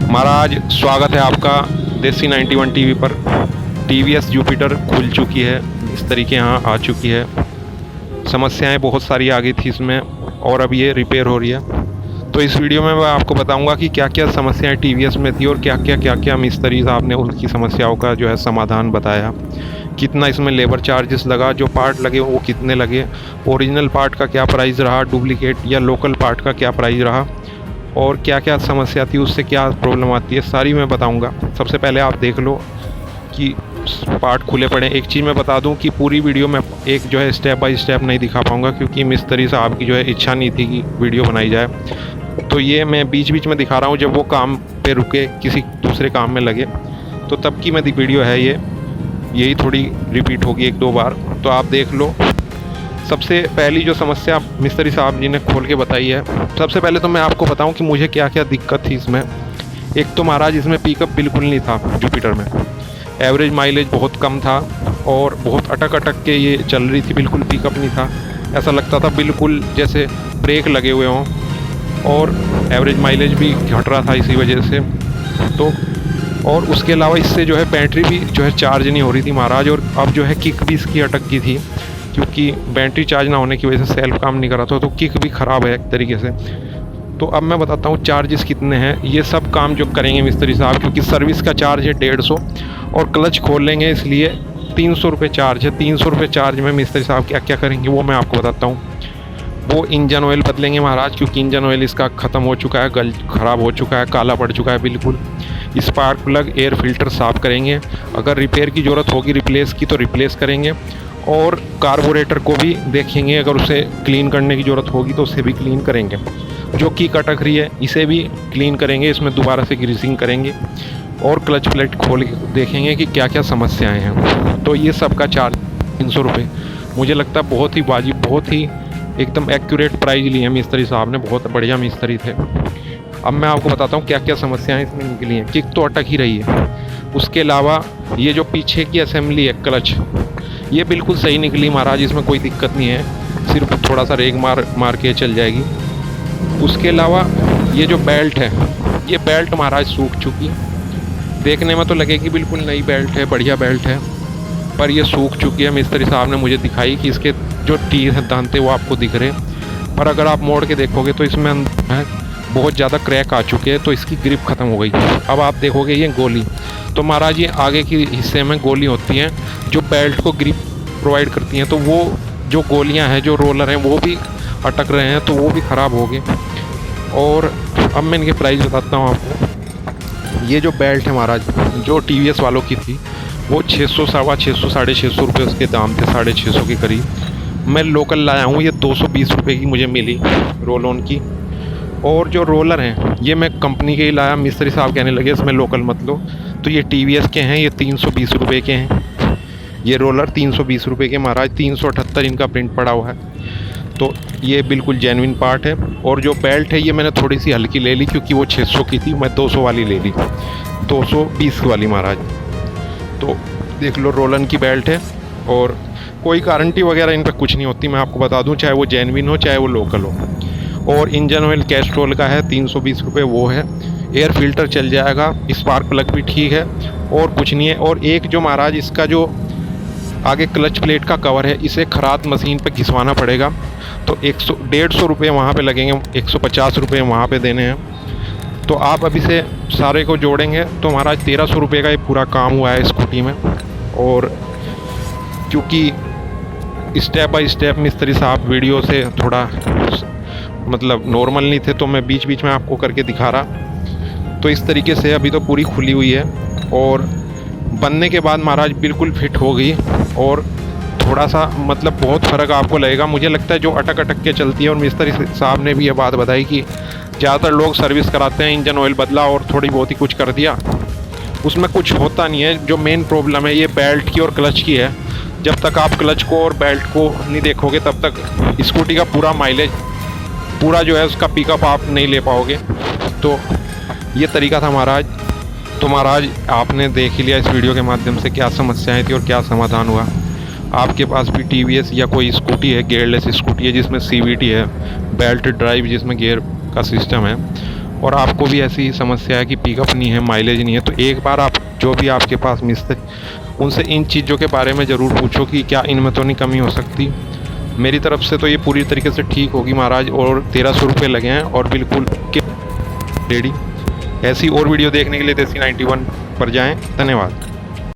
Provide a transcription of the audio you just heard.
महाराज स्वागत है आपका देसी 91 टीवी पर। टीवीएस जुपिटर खुल चुकी है, इस तरीके यहाँ आ चुकी है। समस्याएं बहुत सारी आ गई थी इसमें और अब ये रिपेयर हो रही है। तो इस वीडियो में मैं आपको बताऊंगा कि क्या क्या समस्याएं टीवीएस में थी और क्या क्या मिस्त्री साहब ने उनकी समस्याओं का जो है समाधान बताया। कितना इसमें लेबर चार्जेस लगा, जो पार्ट लगे वो कितने लगे, ओरिजिनल पार्ट का क्या प्राइस रहा, डुप्लीकेट या लोकल पार्ट का क्या प्राइस रहा, और क्या क्या समस्या थी, उससे क्या प्रॉब्लम आती है, सारी मैं बताऊंगा। सबसे पहले आप देख लो कि पार्ट खुले पड़े। एक चीज़ मैं बता दूं कि पूरी वीडियो में एक जो है स्टेप बाय स्टेप नहीं दिखा पाऊंगा, क्योंकि मिस्त्री साहब की जो है इच्छा नहीं थी कि वीडियो बनाई जाए। तो ये मैं बीच बीच में दिखा रहा हूँ, जब वो काम पे रुके किसी दूसरे काम में लगे तो तब की मैं वीडियो है ये, यही थोड़ी रिपीट होगी एक दो बार, तो आप देख लो। सबसे पहली जो समस्या मिस्त्री साहब जी ने खोल के बताई है, सबसे पहले तो मैं आपको बताऊं कि मुझे क्या क्या दिक्कत थी इसमें। एक तो महाराज इसमें पिकअप बिल्कुल नहीं था जुपिटर में, एवरेज माइलेज बहुत कम था और बहुत अटक अटक के ये चल रही थी, बिल्कुल पिकअप नहीं था। ऐसा लगता था बिल्कुल जैसे ब्रेक लगे हुए हों, और एवरेज माइलेज भी घट रहा था इसी वजह से। तो और उसके अलावा इससे जो है बैटरी भी जो है चार्ज नहीं हो रही थी महाराज, और अब जो है किक भी इसकी अटक गई थी, क्योंकि बैटरी चार्ज ना होने की वजह से सेल्फ काम नहीं कर रहा था, तो किक भी ख़राब है एक तरीके से। तो अब मैं बताता हूँ चार्जेस कितने हैं। ये सब काम जो करेंगे मिस्त्री साहब, क्योंकि सर्विस का चार्ज है 150 और क्लच खोल लेंगे इसलिए 300 रुपये चार्ज है। 300 रुपये चार्ज में मिस्त्री साहब क्या क्या करेंगे वो मैं आपको बताता हूँ। वो इंजन ऑयल बदलेंगे महाराज, क्योंकि इंजन ऑयल इसका ख़त्म हो चुका है, ख़राब हो चुका है, काला पड़ चुका है बिल्कुल। स्पार्क प्लग एयर फिल्टर साफ़ करेंगे, अगर रिपेयर की ज़रूरत होगी रिप्लेस की तो रिप्लेस करेंगे, और कार्बोरेटर को भी देखेंगे, अगर उसे क्लीन करने की ज़रूरत होगी तो उसे भी क्लीन करेंगे। जो की अटक रही है इसे भी क्लीन करेंगे, इसमें दोबारा से ग्रीसिंग करेंगे, और क्लच प्लेट खोल के देखेंगे कि क्या क्या समस्याएं हैं। तो ये सब का चार्ज 300 रुपये मुझे लगता है बहुत ही वाजिब, बहुत ही एकदम एक्यूरेट प्राइस ली है मिस्त्री साहब ने, बहुत बढ़िया मिस्त्री थे। अब मैं आपको बताता हूँ क्या क्या समस्याएं इसमें निकली हैं। किक तो अटक ही रही है, उसके अलावा ये जो पीछे की असेंबली है क्लच, ये बिल्कुल सही निकली महाराज, इसमें कोई दिक्कत नहीं है, सिर्फ थोड़ा सा रेग मार के चल जाएगी। उसके अलावा ये जो बेल्ट है, ये बेल्ट महाराज सूख चुकी, देखने में तो लगेगी बिल्कुल नई बेल्ट है, बढ़िया बेल्ट है, पर ये सूख चुकी है। मिस्त्री साहब ने मुझे दिखाई कि इसके जो टीथ हैं दांते वो आपको दिख रहे, पर अगर आप मोड़ के देखोगे तो इसमें बहुत ज़्यादा क्रैक आ चुके हैं, तो इसकी ग्रिप ख़त्म हो गई। अब आप देखोगे ये गोली, तो महाराज ये आगे के हिस्से में गोली होती हैं जो बेल्ट को ग्रिप प्रोवाइड करती हैं, तो वो जो गोलियां हैं, जो रोलर हैं, वो भी अटक रहे हैं, तो वो भी ख़राब हो गए। और अब मैं इनके प्राइस बताता हूँ आपको। ये जो बेल्ट है महाराज, जो टीवीएस वालों की थी, वो 600, 650, 650 रुपये उसके दाम थे, 650 के करीब। मैं लोकल लाया हूँ, ये 220 रुपये की मुझे मिली रोल ऑन की। और जो रोलर हैं ये मैं कंपनी के ही लाया, मिस्त्री साहब कहने लगे इसमें लोकल मत लो, तो ये टीवीएस के हैं, ये 320 रुपये के हैं। ये रोलर 320 रुपये के महाराज, 378 इनका प्रिंट पड़ा हुआ है, तो ये बिल्कुल जेन्युइन पार्ट है। और जो बेल्ट है ये मैंने थोड़ी सी हल्की ले ली, क्योंकि वो 600 की थी, मैं 200 वाली ले ली, 220 वाली महाराज। तो देख लो रोलन की बेल्ट है, और कोई गारंटी वगैरह इन पर कुछ नहीं होती, मैं आपको बता दूं, चाहे वो जेन्युइन हो चाहे वो लोकल हो। और इंजन ऑयल कैस्ट्रोल का है 320 रुपये, वो है। एयर फिल्टर चल जाएगा, स्पार्क प्लग भी ठीक है, और कुछ नहीं है। और एक जो महाराज इसका जो आगे क्लच प्लेट का कवर है, इसे खराद मशीन पे घिसवाना पड़ेगा, तो 150 रुपये वहाँ पे लगेंगे, 150 रुपये वहाँ पे देने हैं। तो आप अभी से सारे को जोड़ेंगे तो महाराज 1300 रुपये का ये पूरा काम हुआ है स्कूटी में। और क्योंकि स्टेप बाय स्टेप मिस्त्री साहब वीडियो से थोड़ा मतलब नॉर्मल नहीं थे, तो मैं बीच बीच में आपको करके दिखा रहा। तो इस तरीके से अभी तो पूरी खुली हुई है, और बनने के बाद महाराज बिल्कुल फिट हो गई, और थोड़ा सा मतलब बहुत फ़र्क आपको लगेगा। मुझे लगता है जो अटक अटक के चलती है, और मिस्त्री साहब ने भी ये बात बताई कि ज़्यादातर लोग सर्विस कराते हैं, इंजन ऑयल बदला और थोड़ी बहुत ही कुछ कर दिया, उसमें कुछ होता नहीं है। जो मेन प्रॉब्लम है ये बेल्ट की और क्लच की है। जब तक आप क्लच को और बेल्ट को नहीं देखोगे तब तक स्कूटी का पूरा माइलेज, पूरा जो है उसका पिकअप आप नहीं ले पाओगे। तो ये तरीका था महाराज। तो महाराज आपने देख ही लिया इस वीडियो के माध्यम से क्या समस्याएं थी और क्या समाधान हुआ। आपके पास भी टीवीएस या कोई स्कूटी है, गियरलेस स्कूटी है जिसमें सीवीटी है, बेल्ट ड्राइव जिसमें गियर का सिस्टम है, और आपको भी ऐसी ही समस्या है कि पिकअप नहीं है, माइलेज नहीं है, तो एक बार आप जो भी आपके पास मिस्त्री उनसे इन चीज़ों के बारे में ज़रूर पूछो कि क्या इनमें तो नहीं कमी हो सकती। मेरी तरफ से तो ये पूरी तरीके से ठीक होगी महाराज, और 1300 रुपये लगे हैं और बिल्कुल रेडी। ऐसी और वीडियो देखने के लिए देसी 91 पर जाएं। धन्यवाद।